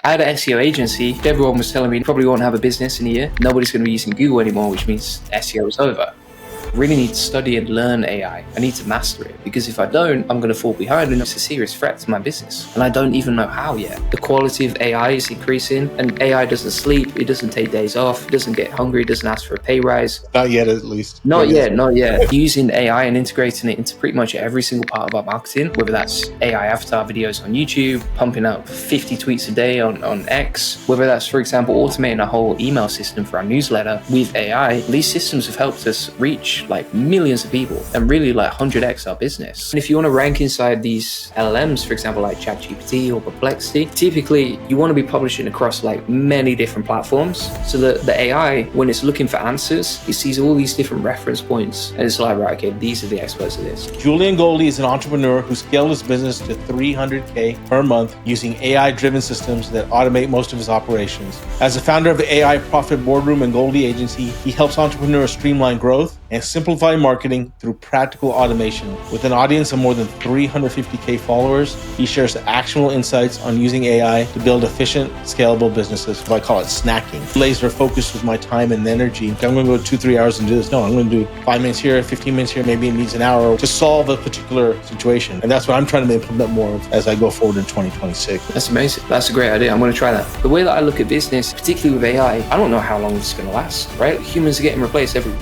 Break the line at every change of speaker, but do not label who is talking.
I had an SEO agency. Everyone was telling me you probably won't have a business in a year. Nobody's going to be using Google anymore, which means SEO is over. I really need to study and learn AI. I need to master it, because if I don't, I'm going to fall behind, and it's a serious threat to my business. And I don't even know how yet. The quality of AI is increasing, and AI doesn't sleep. It doesn't take days off. It doesn't get hungry. It doesn't ask for a pay rise.
Not yet, at least.
Not yet. Using AI and integrating it into pretty much every single part of our marketing, whether that's AI avatar videos on YouTube, pumping out 50 tweets a day on X, whether that's, for example, automating a whole email system for our newsletter with AI. These systems have helped us reach like millions of people and really like 100x our business. And if you want to rank inside these LLMs, for example, like ChatGPT or Perplexity, typically you want to be publishing across like many different platforms, so that the AI, when it's looking for answers, it sees all these different reference points and it's like, right, okay, these are the experts of this.
Julian Goldie is an entrepreneur who scaled his business to $300K per month using AI-driven systems that automate most of his operations. As the founder of the AI Profit Boardroom and Goldie Agency, he helps entrepreneurs streamline growth and simplify marketing through practical automation. With an audience of more than 350K followers, he shares actionable insights on using AI to build efficient, scalable businesses. I call it snacking. Laser focused with my time and energy. I'm going to go 2-3 hours and do this. No, I'm going to do 5 minutes here, 15 minutes here, maybe it needs an hour to solve a particular situation. And that's what I'm trying to implement more of as I go forward in 2026.
That's amazing. That's a great idea. I'm going to try that. The way that I look at business, particularly with AI, I don't know how long this is going to last, right? Humans are getting replaced every